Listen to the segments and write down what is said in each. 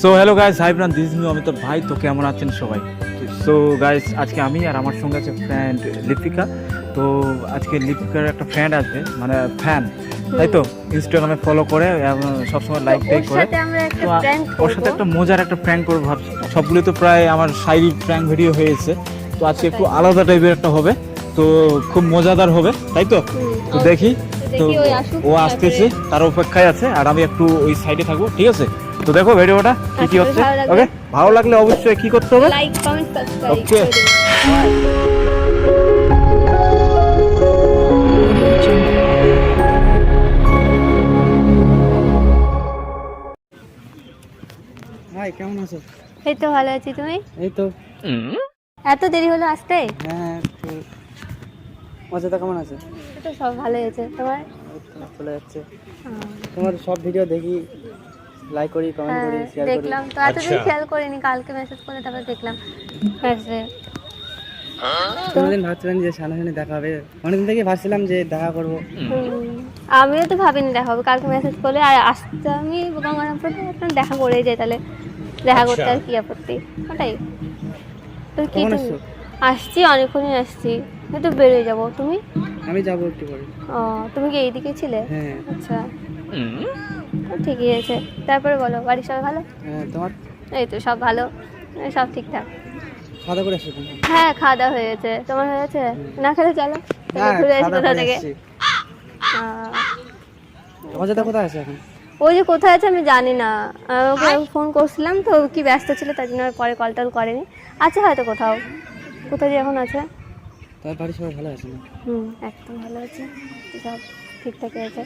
So hello guys, hi ব্রান, this is me Amitabh ভাই। তো কেমন আছেন সবাই? সো গাইস, আজকে আমি আর আমার সঙ্গে আছে ফ্রেন্ড লিপিকা। তো আজকে লিপিকার একটা ফ্রেন্ড আসবে, মানে ফ্যান, তাই তো? ইনস্টাগ্রামে ফলো করে সবসময় লাইক টাইক করে। তো ওর সাথে একটা মজার একটা প্র্যাঙ্ক করবো ভাবছি। সবগুলো তো প্রায় আমার শারীরিক প্র্যাঙ্ক ভিডিও হয়েছে, তো আজকে একটু আলাদা টাইপের একটা হবে, তো খুব মজাদার হবে, তাই তো? তো দেখি, তো ও আসতেছে, তার অপেক্ষায় আছে, আর আমি একটু ওই সাইডে থাকবো, ঠিক আছে? তো দেখো ভিডিওটা কি কি হচ্ছে। ওকে, ভালো লাগলে অবশ্যই কি করতে হবে, লাইক কমেন্ট সাবস্ক্রাইব। ওকে। হাই, কেমন আছো? এই তো ভালো আছি, তুমি? এই তো। এত দেরি হলো আসতে? হ্যাঁ, মজাটা কেমন আছে? তো সব ভালো হয়েছে, তোমার? এই তো চলে যাচ্ছে। তোমার সব ভিডিও দেখি, লাইক করি, কমেন্ট করি, শেয়ার করি। দেখলাম তো, এতদিন খেয়াল করিনি, কালকে মেসেজ করলে তারপর দেখলাম মেসেজে। কোনদিন ভাবছিলাম যে সামনাসামনি দেখা হবে, অনেকদিন থেকে ভাবছিলাম যে দেখা করবো। আমিও তো ভাবিনি দেখা হবে, কালকে মেসেজ করলে আর আসতে আমি গঙ্গারামপুর দেখা করেই যাই, তাহলে দেখা করতে আর কি আপত্তি, ওটাই তো। কি কখন তুমি? আসছো? আসছি, অনেকক্ষণই আসছি, তো বেরিয়ে যাবো। তুমি? আমি যাবো একটু পরে। ও, তুমি কি এইদিকে ছিলে? হ্যাঁ। আচ্ছা, তো ঠিকই আছে। তারপরে বলো, বাড়ির সবাই ভালো? হ্যাঁ, তোমার? এই তো সব ভালো, সব ঠিকঠাক। খাওয়া দাওয়া করে আসছো তুমি? হ্যাঁ, খাওয়া দাওয়া হয়ে গেছে। তোমার হয়ে গেছে? না খেলে চলো, তাহলে হ্যাঁ, ঘুরে আসি খাওয়া কোথা দাওয়া করে থেকে। আসছি। মজাটা কোথায় আছে এখন? ওই যে কোথায় আছে আমি জানি না, ওকে ফোন করছিলাম তো, কি ব্যস্ত ছিল তার জন্য আর পরে কল টল করেনি। আছে হয়তো কোথাও, কোথায় যে এখন আছে। তোমার বাড়ির সবাই ভালো আছে না? একদম ভালো আছে, সব ঠিকঠাকই আছে।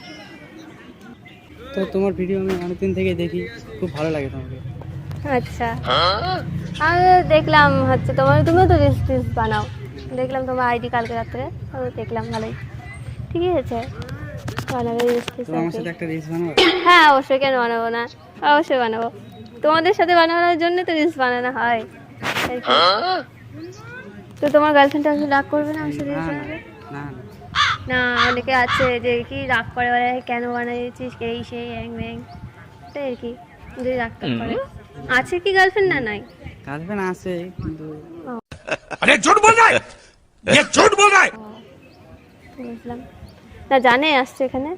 তো তোমার ভিডিও আমি অনেকদিন থেকে দেখি, খুব ভালো লাগে তোমাকে। আচ্ছা, আমি দেখলাম হচ্ছে তুমিও তো রিলস টিলস বানাও, দেখলাম তোমার আইডি কালকে রাত্রে, দেখলাম ভালোই, ঠিকই আছে, বানাবে রিলস টিলস। তো আমার সাথে একটা রিলস বানাবো? হ্যাঁ অবশ্যই, কেন বানাবো না, অবশ্যই বানাবো। তোমাদের সাথে বানানোর জন্য তো রিলস বানানো হয় আর কি। তো তোমার গার্লফ্রেন্ড আসলে রাগ করবে না আমার সাথে রিলস বানাবে? না না, অনেকে আছে যে কি রাগ করে, বলে কেন বানাইছিস এই সেই হ্যাং ব্যাং, তাই আর কি, যদি রাগ করে। আছে কি গার্লফ্রেন্ড? না নাই, গার্লফ্রেন্ড আছে কিন্তু। अरे झूठ बोल रहा है, ये झूठ बोल रहा है। বুঝলাম না, জানে আসছে এখানে।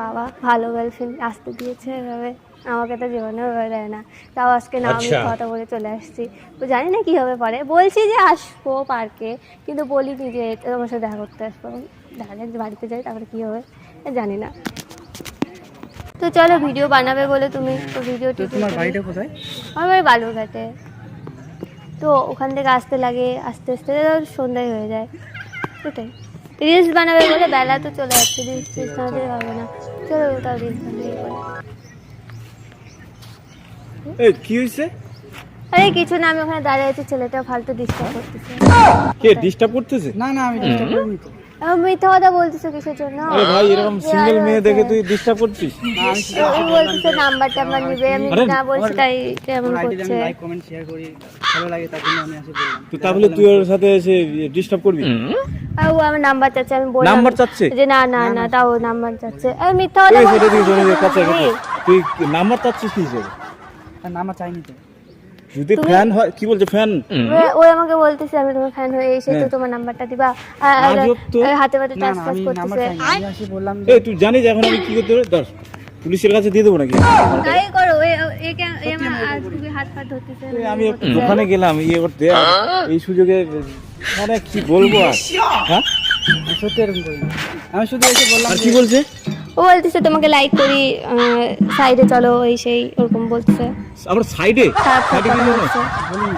বাবা, ভালো গার্লফ্রেন্ড আসতে দিয়েছে এভাবে, আমাকে তো জীবনেও এভাবে দেয় না। তাও আজকে না, আমি কথা বলে চলে আসছি, তো জানি না কী হবে পরে। বলছি যে আসবো পার্কে, কিন্তু বলিনি যে তোমার সাথে দেখা করতে আসবো। দেখা যাক, বাড়িতে যাই তারপরে কী হবে জানি না। তো চলো, ভিডিও বানাবে বলে তুমি তো ভিডিও। তোমার বাড়িটা কোথায়? আমার বাড়ি বালুরঘাটে, তো ওখান থেকে আসতে লাগে, আস্তে আস্তে সন্ধ্যায় হয়ে যায়, সেটাই। রিলস বানাবে বলে বেলা তো চলে যাচ্ছে, রিলস টিলস না দিলে হবে না। চলো তাও রিলস বানিয়ে বলে। এই কি হইছে? আরে কিছু না, আমি ওখানে দাঁড়িয়ে আছি, ছেলেটা ফালতু ডিস্টার্ব করতেছে। কে ডিস্টার্ব করতেছে? না না, আমি ডিস্টার্ব করিনি তো। এখন মিথ্যা কথা বলতেছো কিসের জন্য? আরে ভাই, এরকম সিঙ্গেল মেয়ে দেখে তুই ডিস্টার্ব করছিস? ওই বলতেছে নাম্বার টাম্বার নিবে, আমি না বলছি তাই এমন আইডিতে করছে। আমি লাইক কমেন্ট শেয়ার করি, ভালো লাগে, তার জন্য আমি আসি বললাম। তুই তাহলে তুই ওর সাথে এসে ডিস্টার্ব করবি? আর ও আমার নাম্বার চাচ্ছে, আমি বললাম নাম্বার চাচ্ছে? যে না না না, তাও নাম্বার চাচ্ছে। এই মিথ্যা কথা এই সেটা তুই জেনে বলছিস কাছে তুমি। তুই নাম্বার চাচ্ছিস কি হিসেবে? আর নাম্বার চাইনি তো। যদি ফ্যান হয়, কি বলছে ফ্যান? ওই আমাকে বলতেছে আমি তোমার ফ্যান হয়ে এসে তো তোমার নাম্বারটা দিবা, আজব তো। হাতে হাতে না টাচ না, টাচ আমি নাম্বার করতেছে। চাইনি, আমি আসি বললাম এই তুই জানিস এখন আমি কি করতে হবে? ধর, পুলিশের কাছে দিয়ে দেবো নাকি? তাই করো, একে আমার খুবই হাত পা ধরতেছে। আমি একটু দোকানে গেলাম ইয়ে করতে, আর এই সুযোগে মানে কি বলবো আর। হ্যাঁ, আমি সত্যি এরকম করিনি, আমি শুধু এসে বললাম। আর কি বলছে? ও বলতেছে তোমাকে লাইক করি, সাইডে চলো, এই সেই ওরকম বলতেছে। আবার সাইডে খারাপ সাইডে কথা কি জন্য? বলছে। বলিনি।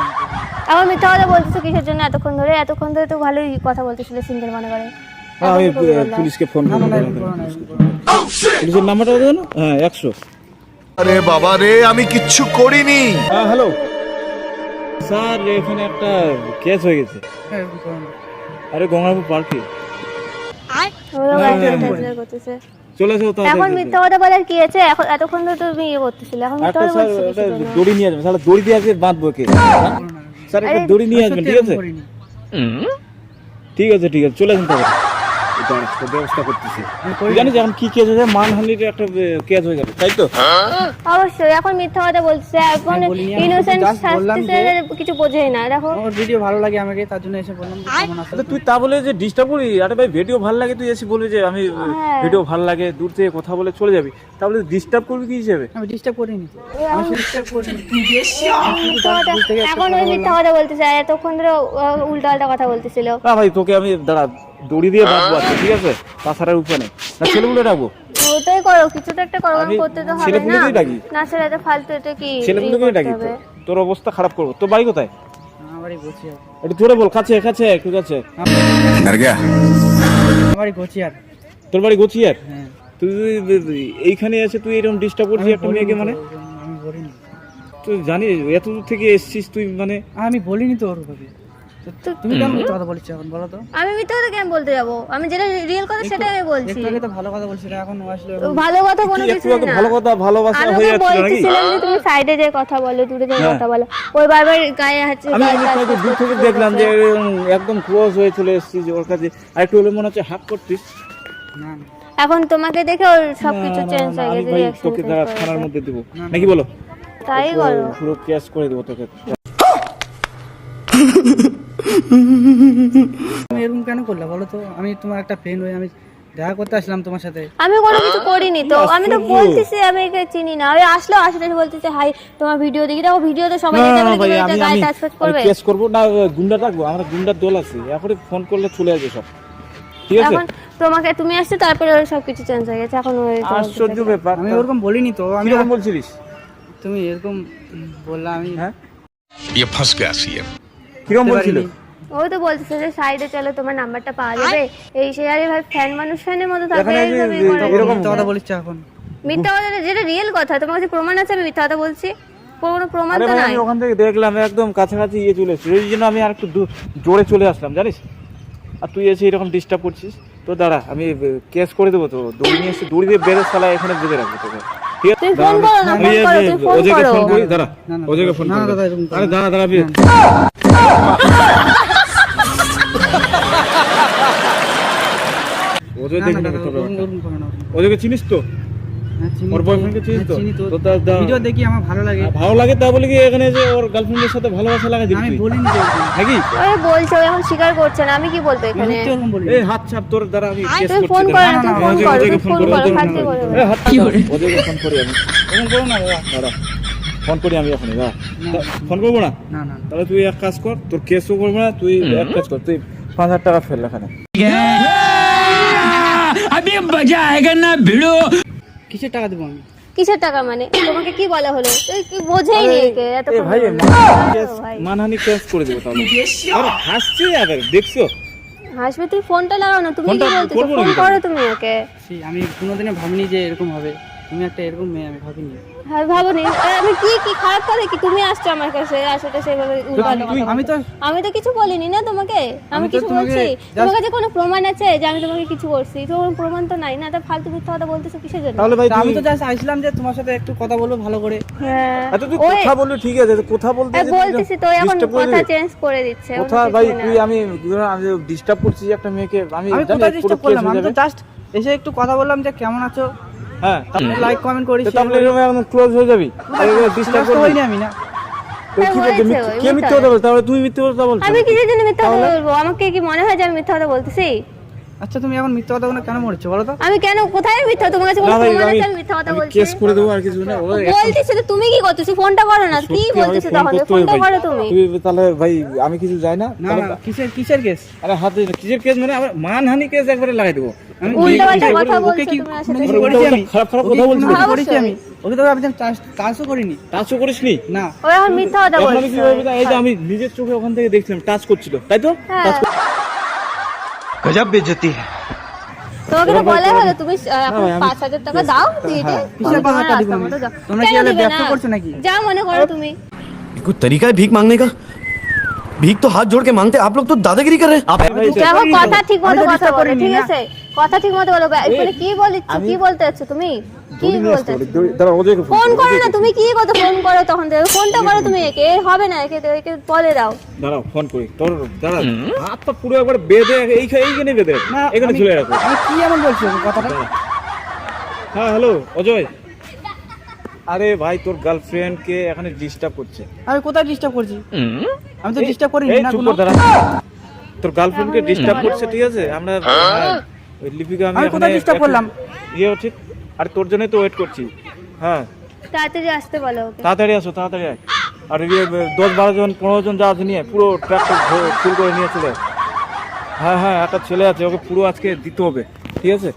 আবার মিথ্যা কথা বলতেছে কিসের জন্য? এতক্ষণ ধরে তো ভালোই কথা বলতেছিল, সিঙ্গেল মনে করে। হ্যাঁ, আমি পুলিশকে ফোন না না, করবো। এরকম করো না, এরকম করো না। পুলিশের নাম্বারটা দেন। হ্যাঁ, 100। अरे बाबा रे, আমি কিচ্ছু করিনি। হ্যাঁ হ্যালো স্যার, এখানে একটা কেস হয়ে গেছে। হ্যাঁ, এরকম করো না। আরে গঙ্গারামপুর পার্কে ওরা গাড়ি করতেছে। চলে এসো এখন তাড়াতাড়ি। মিথ্যা কথা বলার কি আছে? এখন এতক্ষণ ধরে তুমি ইয়ে করতেছিলে, এখন মিথ্যা একটা কথা স্যার, বলছো ওটা কিসের জন্য? দড়ি নিয়ে আসবেন, স্যার দড়ি দিয়ে আজকে বাঁধবো কে? স্যার একটা দড়ি নিয়ে আসবেন, সত্যি ঠিক এরকম আছে? করিনি। ঠিক আছে ঠিক আছে, চলে আসুন তাহলে। দাঁড়া, তোর ব্যবস্থা করতেছি। আমি তুই করি জানিস এখন কি কেস হয়েছে? মানহানির একটা কেস হয়ে যাবে, তাই তো? অবশ্যই এখন মিথ্যা কথা বলছে, এখন আমি বলিনি, আমি ইনোসেন্ট just বললাম শাস্তি কিছু বোঝেই না। দেখো আমার ভিডিও ভালো লাগে আমাকে, তার জন্য এসে বললাম যে কেমন আছো। আচ্ছা, তুই তা বলে যে ডিস্টার্ব করি? আরে ভাই ভিডিও ভালো লাগে, তুই এসে বলবি যে আমি হ্যাঁ। ভিডিও ভালো লাগে, দূর থেকে কথা বলে চলে যাবি, তাহলে ডিস্টার্ব করবি কি হিসেবে? আমি ডিস্টার্ব করিনি তো, আমি ডিস্টার্ব করিনি। এখন ওই মিথ্যা কথা বলতেছে, আর এতক্ষণ ধরে উল্টা পাল্টা কথা বলতেছিল। না ভাই, তোকে আমি দাঁড়া দড়ি দিয়ে বাঁধবো আজকে, ঠিক আছে? তাছাড়া উপায় নেই। না ছেলেগুলো ডাকবো? ওটাই করো, কিছু তো একটা করো, আমি করতে তো হবে ছেলেপুলেকেই না। ডাকি। না ছেলে তো ফালতু, এটা কি ছেলেগুলোকেই ডাকি, করতে হবে? তোর অবস্থা খারাপ করবো। তোর বাড়ি কোথায়? আমারই গোছি আর, একটু জোরে বল, কাছে কাছে একটু কাছে। डर गया আমারই গোছি আর। তোর বাড়ি গোচিয়ার? হ্যাঁ, তুই এইখানে এসে তুই এরকম ডিস্টার্ব করছিস একটা মেয়েকে, মানে আমি বলিনি, তুই জানিস এত দূর থেকে এসেছিস তুই, মানে আমি বলিনি তো ওর ভাবে। তুমি কেমন মিথ্যা কথা বলছো এখন বলো তো? আমি মিথ্যা কথা কেন বলতে যাবো? আমি যেটা রিয়েল কথা সেটাই আমি বলছি। একটু আগে তো ভালো কথা বলছিল, এখন ও আসলে তো ভালো কথা কোনো কি কিছু একটু আগে না। ভালো কথা ভালোবাসা আমি হয়ে ওকে যাচ্ছিল নাকি? বলতেছিলাম যে তুমি সাইডে যে কথা বলো, দূরে যে হ্যাঁ। কথা বলো, ওই বারবার গায়ে হাতে আমি দূর থেকে দেখলাম যে একদম ক্লোজ হয়ে চলে এসেছিস ওর কাছে, আর একটু হলে মনে হচ্ছে হাত করতিস। না না এখন তোমাকে দেখে ওর সবকিছু চেঞ্জ হয়ে আমি গেছে, ভাই reaction তোকে change দাঁড়া করে থানার গেছে। মধ্যে দেবো না, না। নাকি, বলো? তাই করো। পুরো কেস করে দেবো তোকে। তুমি এরকম কেন করলে বলো তো? আমি তোমার একটা ফ্রেন্ড হয়ে আমি দেখা করতে আসলাম তোমার সাথে। আমি কোনো কিছু করিনি তো, আমি তো আশ্চর্য। বলতেছি আমি একে চিনি না। ওই আসলে আসলে বলতেছে হাই তোমার ভিডিও দেখি, দেখো ভিডিও তো সবাই না, দেখতে না, পারে, ভাই, তুমি এটা আমি গায়ে আমি টাচ করবে। কেস করবো না, গুন্ডা ডাকবো, আমরা গুন্ডার দল আছে, এখনই ফোন করলে চলে আসবে সব, ঠিক আছে? এখন তোমাকে তুমি আসছো, তারপরে ওর সবকিছু চেঞ্জ হয়ে গেছে। এখন ওই তোমার আশ্চর্য ব্যাপার। আমি ওরকম বলিনি তো, আমি কিরকম বলছিলিস? তুমি এরকম বললা, আমি হ্যাঁ, ये फंस गया सीएम কিরকম বুঝতে বলছিল? পারিনি। ওই তো বলতেছে যে সাইডে চলো, তোমার নাম্বারটা পাওয়া যাবে, এই সে। আরে ভাই ফ্যান মানুষ ফ্যানের মতো থাকবে, এখানে যে এইভাবেই করে। এরকম মিথ্যা কথা বলিস এখন। মিথ্যা কথা না, যেটা রিয়েল কথা। তোমার কাছে প্রমাণ আছে আমি মিথ্যা কথা বলছি? কোনো প্রমাণ আরে তো ভাই, নাই। আমি ওখান থেকে দেখলাম একদম কাছাকাছি ইয়ে চলে এসেছিল, এই জন্য আমি আর একটু জোরে চলে আসলাম, জানিস? আর তুই এসে এরকম ডিস্টার্ব করছিস, তো দাঁড়া আমি কেস করে দেবো। তো দড়ি নিয়ে এসে দড়ি দিয়ে বেড়ে সালা এখানে বেঁধে রাখবো তোকে, ঠিক আছে? তুমি ফোন করো না, আমি ফোন করো, তুমি ফোন ওদেরকে করো। ফোন করি, দাঁড়া না, না, ওদেরকে ফোন না, করি। দাদা, এরকম করো আরে দাঁড়া দাঁড়া না। ওদের না, দেখি না, না দাদা, তোর ওরকম- ওরকম করো না, ওরকম। ওদেরকে চিনিস তো? হ্যাঁ, চিনি ওর তো। boyfriend-কে চিনিস হ্যাঁ, তো? চিনি তো। তো ভিডিও দেখি আমার ভালো লাগে। ভালো লাগে তা বলে কি এখানে যে ওর গার্লফ্রেন্ডের সাথে ভালোবাসা লাগা দিবি আমি তুই? বলিনি তো এরকম। নাকি? ওই বলছে, ও এখন স্বীকার করছে না, আমি কি বলবো আমি এখানে? মিথ্যে ওরকম বলিনি। এই হাত ছাপ তোর দ্বারা আমি কেস তুমি করছি। ফোন দাঁড়া। করো না, তুমি না, ফোন ওদেরকে- করো, ওদেরকে তুমি ফোন ফোন করি, করো, ওদেরকে ফালতু ফোন বলবে। করি। এই হাত ছাপ, ওদেরকে ফোন করি আমি। এরকম করো না দাদা। দাঁড়া, ফোন করি আমি এখনই, দাঁড়া। ফোন করবো না? না, না, না। তাহলে তুই এক কাজ কর, তোর কেসও করবো না, তুই এক কাজ কর, তুই 5,000 টাকা ফেল এখানে। अभी मजा आएगा ना भिड़ो কিসের টাকা দেবো আমি? কিসের টাকা মানে? তোমাকে কি বলা হলো? তুই কি বোঝেই নি একে এ এতক্ষণ ভাই, ধরে। ভাই, মানহানি কেস করে দেবো তাহলে। আরে হাসছি আবার, দেখছো? হাসবে, তুমি ফোনটা লাগাও না, তুমি কি ফোনটা বলতেছো? করবো ফোন নাকি করো তুমি ওকে। আমি কোনোদিনও ভাবিনি যে এরকম হবে। তুমি একটা এরকম মেয়ে, আমি ভাবিনি। হ্যাঁ ভাবনি, আমি কি কি খারাপ করে কি? তুমি আসছো আমার কাছে, আসলে সেভাবে উল্টাপাল্টা কথা আমি বলছো। তো আমি তো কিছু বলিনি না তোমাকে, আমি আমি তো কিছু তোমাকে বলছি? just- তোমার কাছে কোনো প্রমাণ আছে যে আমি তোমাকে কিছু করছি? তো কোনো প্রমাণ তো নাই না, তা ফালতু মিথ্যা কথা বলতেছো কিসের জন্য? তাহলে ভাই আমি তুই তো জাস্ট আসলাম যে তোমার সাথে একটু কথা বলবো ভালো করে। হ্যাঁ আচ্ছা তুই ওই কথা বললি ঠিক আছে, কথা বলতে যে তুই বলতেছি তো, এখন disturb করে কথা দিবি। চেঞ্জ করে দিচ্ছে। অন্য কথা কিছু ভাই না। তুই আমি ডিস্টার্ব করছি একটা মেয়েকে, আমি আমি জানি কোথায় পুরো ডিস্টার্ব case করলাম? হয়ে আমি তো যাবে। জাস্ট এসে একটু কথা বললাম যে কেমন আছো, হ্যাঁ, লাইক কমেন্ট করি। তাহলে এরকম একদম ক্লোজ হয়ে যাবি, ডিস্টার্ব তো করবি। হইনি আমি না। তো কি হ্যাঁ, বলছিস? হয়েছে, ওই কে মিথ্যে কথা বলছিস? তাহলে তুই মিথ্যে কথা বলছিস? আমি কিসের জন্য মিথ্যা কথা বলবো? আমাকে কি মনে হয় যে আমি মিথ্যা কথা বলতেছি? আচ্ছা তুমি এখন মিথ্যা কথা কেন মরছো বলো তো? আমি কেন, কোথায় মিথ্যা? তোমার কাছে কোনো না ভাই, প্রমাণ আছে আমি আমি মিথ্যা কথা বলছি? কেস করে দেবো আর কিছু না। ও বলতেছি তো, তুমি কি করতেছো? ফোনটা করো না, কি সত্যি বলতেছো আমাকে তখন? ফোন করতে হবে ফোনটা ভাই। করো তুমি। তুই তাহলে ভাই আমি কিছু যাই না না তাহলে। না, কিসের কেস? আরে হাতে কিসের কেস মানে? আমার মানহানি কেস একবারে লাগাই দেবো। আমি উল্টাপাল্টা কথা ওকে বলছো কি তুমি কোনো আসলে। কিছু করেছি আমি? খারাপ খারাপ ওকে কথা কি বলছিস? কোনো কিছু করেছি অবশ্যই। আমি? ওকে তো আমি টাচও করিনি। টাচও করিসনি? না। ও এখন মিথ্যা কথা এখন আমি বলছে। কি বলবো? এই যে আমি নিজের চোখে ওখান থেকে দেখছিলাম টাচ করছিল, তাই তো? হ্যাঁ, गजब बेइज्जती है তোমাকে তো বলা হলো তুমি এখন ভাই, আমি- 5,000 টাকা দাও দিয়ে দে। কিসের তোমার 5,000 টাকা দিব রাস্তা আমি? মতো যাও। তোমরা কি কেন হলে দিবে ব্যবসা না? করছো নাকি? যা মনে করো তুমি। कोई तरीका है भीख मांगने का? भीख तो हाथ जोड़ के मांगते हैं। आप लोग तो दादागिरी कर रहे हैं। आप ভাই, দেখো কথা ঠিক আমি মতো তো কথা disturb বলো, করিনি, ঠিক না। আছে? কথা ঠিক মতো বলো। এখানে কি বলছো? আমি- কি বলতে চাচ্ছো তুমি? কি দড়ি নিয়ে আসতে বলতে বলি দাঁড়া অজয়কে ফোন করো না তুমি, কি কথা ফোন করো তখন থেকে ফোনটা করো তুমি, একে এ হবে না, একে একে বলে দাও। দাঁড়াও ফোন করি তোর দাঁড়া হাত পা পুরো একবার বেঁধে এইখানে বেঁধে না, এখানে আমি- ঝুলে রাখো। আমি কি এমন বলছি কথাটা? হ্যাঁ হ্যালো অজয়, আরে ভাই তোর গার্লফ্রেন্ড কে এখানে ডিস্টার্ব করছে। আমি কোথায় ডিস্টার্ব করছি? আমি তো ডিস্টার্ব করিনি এই না চুপ কোনো। কর দাঁড়া, তোর গার্লফ্রেন্ড কে ডিস্টার্ব করছে ঠিক আছে। আমরা ওই লিপিকা আমি আমি কোথায় disturb করলাম? ইয়ে ঠিক, আর তোর জন্যই তো ওয়েট করছি। হ্যাঁ তাড়াতাড়ি আসতে বলো ওকে। তাড়াতাড়ি আসো তাড়াতাড়ি আয়। আর ইয়ে 10-12 জন 15 জন যা আছে নিয়ে পুরো ট্রাক্টর ফুল করে নিয়ে চলে আয়। হ্যাঁ হ্যাঁ একটা ছেলে আছে ওকে পুরো আজকে দিতে হবে ঠিক আছে।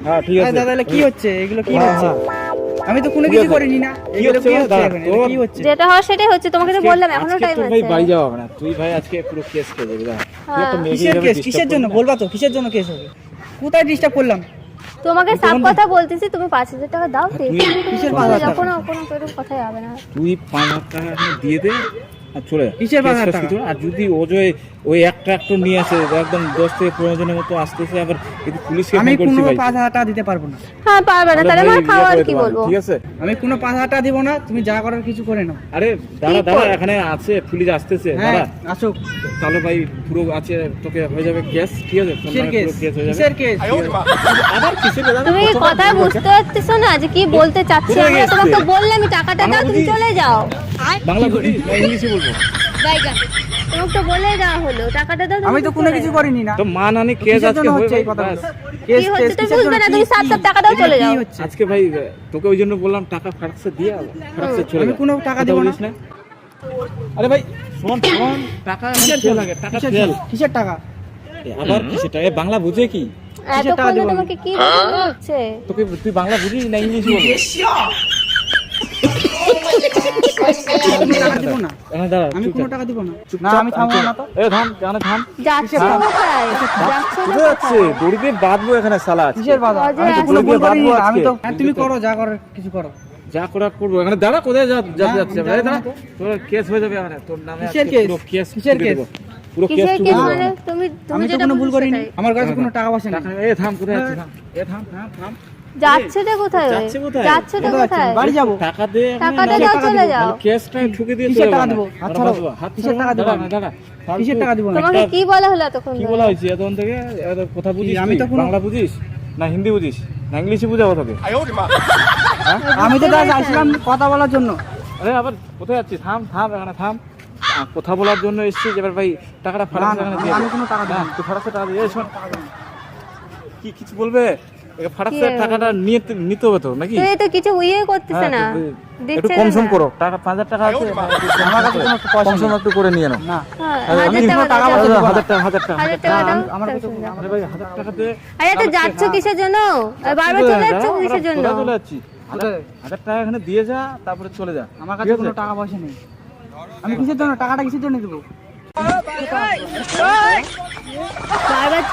হ্যাঁ ঠিক আরে আছে। দাদা এগুলো কি হচ্ছে? এগুলো কি হ্যাঁ, হচ্ছে? হ্যাঁ। আমি তো কোনো কি কিছু হচ্ছে? করিনি না। কি এগুলো হচ্ছে কি বল, হচ্ছে দাঁড়া, এখন? এগুলো তোর- কি হচ্ছে? যেটা হয় সেটাই হচ্ছে, তোমাকে তো বললাম এখনো আজকে টাইম তোর আছে। ভাই বাড়ি যাওয়া হবে না, তুই ভাই আজকে পুরো কেস খেয়ে যাবি। দাঁড়া তুই একটা মেয়েকে কিসের এইভাবে কেস? disturb কিসের জন্য করবি না। বলবা তো? কিসের জন্য কেস হবে? কোথায় ডিস্টার্ব করলাম? তোমাকে সাফ কথা বলতেছি, তুমি 5,000 টাকা দাও তো, কিসের কোনো 5,000 টাকা? কোনো এরকম কথাই হবে না। তুই 5,000 টাকা এখন দিয়ে দে আর চলে যা। কিসের 5,000 কেস ফেস টাকা? কিছু না। আর যদি অজয় ওই এক ট্রাক্টর নিয়ে আসে একদম 10 থেকে 15 জনের মতো আসতেছে, আবার যদি পুলিশকে আমি ফোন করছি কোনো ভাই 5,000 টাকা দিতে পারবো না। হ্যাঁ পারবে না, তাহলে আমার খাওয়া আর কি বলবো। ঠিক আছে। আমি কোনো 5,000 টাকা দিব না, তুমি যা করার কিছু করে নাও। আরে দাঁড়া কি দাঁড়া, কর? এখানে আছে পুলিশ আসতেছে হ্যাঁ দাঁড়া। আসুক। তাহলে ভাই পুরো আছে তোকে হয়ে যাবে কেস ঠিক আছে। তোর কিসের নামে কেস? পুরো কেস হয়ে যাবে। কিসের কেস? আবার কিসের কেস? তুমি কি কথা বুঝতে পারতেছো না যে কি বলতে চাচ্ছি? কোথায় আমি গেছে? তোমাকে বললাম আমি টাকাটা দাও, তুমি বুঝি। চলে যাও। বাংলা বলি না ইংলিশে বলবো? বাইগান, তোমাকে তো বলে দেওয়া হলো টাকাটা দাও, তুমি আমি তো কোনো চলে কিছু যাও। করিনি না। তো মান আনি কেস কিসের আজকে জন্য হয়ে হচ্ছে এই ভাই, কথাগুলো? ব্যাস। কেস কি হচ্ছে টেস তুমি কিসের বুঝবে জন্য? না, তুমি কি- সাত কি- সাত টাকা দাও, এগুলো চলে কি যাও। হচ্ছে? আজকে ভাই তোকে ওই জন্য বললাম টাকা ফারাকসে দিয়ে ফারাকসে চলে আমি যা। কোনো টাকা কথা দিব না। বলিস না। আরে ভাই শোন শোন, টাকা কিসের ফেল জন্য? লাগে, টাকা কিসের ফেল। জন্য? কিসের টাকা? আবার কিসের টাকা? এ বাংলা বুঝে কি? কিসের টাকা এতক্ষণে দেবো আমি? তোমাকে কি বোঝানো হচ্ছে? তোকে তুই বাংলা বুঝিস না ইংলিশ বলবি? আমি টাকা দিব না। এখানে দাঁড়া, আমি চুপচাপ। কোনো টাকা দিব না। না চুপচাপ, আমি থামবো না তো। এ থাম, এখানে থাম। যাচ্ছো কিসের কোথায়? যাচ্ছো না কোথায় যাচ্ছে? কোথায়? দড়ি দিয়ে বাঁধবো এখানে শালা আজকে। কিসের বাধা? অজয় আমি তো আসবে। কোনো ভুল করিনি। বাঁধবো আমি তো আজকে। হ্যাঁ, তুমি করো যা করো কিছু করো। যা করার করবো। এখানে দাঁড়া, কোথায় যেতে হ্যাঁ, যাচ্ছে? আমি এই যাবো দাঁড়া, না তো। তোর কেস হয়ে যাবে এখানে, তোর নামে কিসের আজকে কেস? পুরো কেস কিসের ঠুকে কেস? দেবো। পুরো কেস কিসের ঠুকে কেস দেবো মানে? এখানে। তুমি আমি তো যেটা কোনো ভুল বুঝছো করিনি। সেটাই। আমার কাছে কোনো টাকা পয়সা নেই। এ থাম, কোথায় যাচ্ছিস? থাম। এ থাম, থাম, থাম। যাচ্ছোটা কোথায়? যাচ্ছে কোথায়? যাচ্ছোটা কোথায় কোথায়? যাচ্ছি? বাড়ি যাবো। টাকা দে এখানে, টাকাটা নাহলে দাও, টাকা চলে দিব। যাও। নাহলে কেসটা ঠুকে দিয়ে কিসের চলে টাকা যাবো। দিব? হাত ছাড়ো। হাত কিসের ছাড়ো। টাকা দিব দাঁড়া, আমি? দাঁড়া। কিসের টাকা দিব আমি? তোমাকে কি বলা হলো এতক্ষণ কি ধরে? বলা হয়েছে এতক্ষণ থেকে? এত কথা বুঝিস? আমি তুই? তো কোনো- বাংলা বুঝিস না হিন্দি বুঝিস না ইংলিশে বুঝাবো তোকে? আমি তো দাদা আসলাম কথা বলার জন্য। আরে আবার কোথায় যাচ্ছিস? থাম থাম, এখানে থাম। কথা বলার জন্য এসেছিস, এবার ভাই টাকাটা ফারাক্সে না, এখানে আমি- দিয়ে দে। আমি কোনো টাকা দিব না, না। তুই ফারাক্সে টাকা দিয়ে শোন। কি কিছু বলবে? ফারাক্সে কি? টাকাটা নিতে হবে তো নাকি? তুই তো কিছু ইয়ে করতেছে হ্যাঁ, না, একটু দিচ্ছে কম সম না। করো। টাকা 5,000 টাকা আছে, আমার কাছে কোনো পয়সা কম সম নেই। একটু করে নিয়ে নাও। না হ্যাঁ, আমি 1,000 কোনো টাকা টাকা দাও। পয়সা দিব না। 1,000 টাকা 1,000 টাকা 1,000 টাকা দাও, আমার তারপর কাছে চলে যাও। আরে ভাই 1,000 টাকা দে। আরে তো যাচ্ছ কিসের জন্য? আর বারবার চলে যাচ্ছ কিসের জন্য? কোথায় চলে যাচ্ছি? 1,000 টাকা এখানে দিয়ে যা, তারপরে চলে যা। আমার ঠিক কাছে আছে? কোনো টাকা পয়সা নেই। আমি কিসের জন্য টাকাটা কিসের জন্য দেবো? বারবার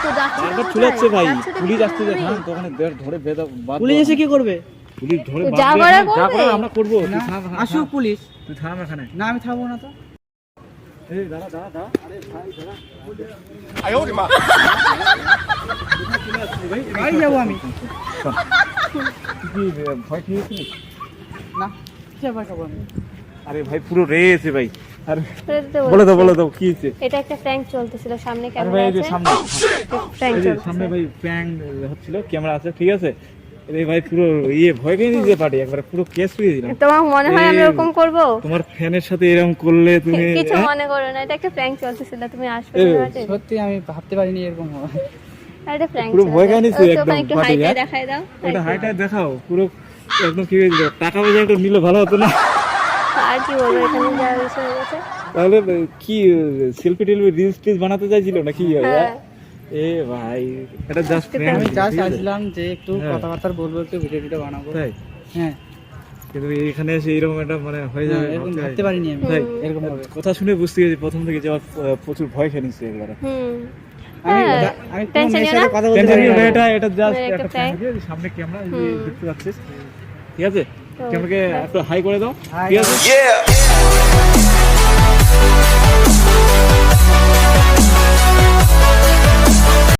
তো যাচ্ছ বারবার কোথায়? চলে যাচ্ছে ভাই, যাচ্ছ তো পুলিশ কিসের আসছে জন্য? থাম, তো ওখানে ধরে বেঁধে বাঁধবো। পুলিশ এসে কি করবে? পুলিশ ধরে যা বাঁধবে করার এখানে, যা করবে। করার আমরা করবো। তুই না, থাম, থাম, আসুক থাম। পুলিশ। তুই থাম এখানে। না আমি থাকবো না তো। এই দাঁড়া দাঁড়া দাঁড়া। আরে ভাই দাঁড়া। বাড়ি যাবো আমি। তুই কি ভয় খেয়েছিস? না কিসের ভয় খাবো আমি? আরে ভাই পুরো রেছে ভাই। আরে সেটা তো বলে দাও বলছি। বলে দাও কি হয়েছে? এটা একটা প্র্যাঙ্ক চলতেছিল, সামনে আরে ক্যামেরা ভাই এই যে আছে, সামনে প্র্যাঙ্ক এই যে চলতেছে। সামনে ভাই প্যাং হচ্ছিল, ক্যামেরা আছে ঠিক আছে। এই ভাই পুরো ভয় খেয়ে নিয়েছে পার্টি, একবারে পুরো কেস হয়ে দিলাম। তোমার মনে হয় আমি এই- এরকম করবো? তোমার ফ্যানের সাথে এরকম করলে তুমি কিছু হ্যাঁ? মনে করো না, এটা একটা প্র্যাঙ্ক চলতেছিল, তুমি আসবে এই- না বাড়িতে? সত্যি আমি ভাবতে পারিনি এরকম হবে। এটা প্র্যাঙ্ক পুরো ভয় খায় নিছো একদম একটু পার্টি, হাইটা হ্যাঁ? দেখাই দাও। ওটা হাইটা দেখাও পুরো একদম কি হয়েছিল, টাকা পয়সা একটু নিলে ভালো হতো না? আর কি বলবো, এখানে যা বিষয় হয়ে গেছে। তাহলে কি সেলফি টেলফি রিলস টিলস বানাতে চাইছিল নাকি? হ্যাঁ। এ ভাই এটা জাস্ট আমি জাস্ট আসলাম যে একটু হ্যাঁ। কথাবার্তা বলবো, একটু ভিডিও টিডিও বানাবো। তাই, হ্যাঁ কিন্তু এখানে এসে এরকম একটা মানে হয়ে যাবে এরকম ভাবতে ভাবতে পারিনি আমি তাই এরকম হবে। কথা শুনে বুঝতে গেছি প্রথম থেকে যে আমার প্রচুর ভয় খেয়ে নিচ্ছে একবারে। হুম, আমি হ্যাঁ, আমি কোনো টেনশন মেয়ের নিও সাথে না। কথা বলতে টেনশন পারি নিও না। না, এটা জাস্ট একটা একটা prank। prank, সামনে ক্যামেরা হুম। দেখতে পাচ্ছিস ঠিক আছে। ক্যামেরাকে একটু হাই করে দাও Hi, ঠিক আছে। Yeah.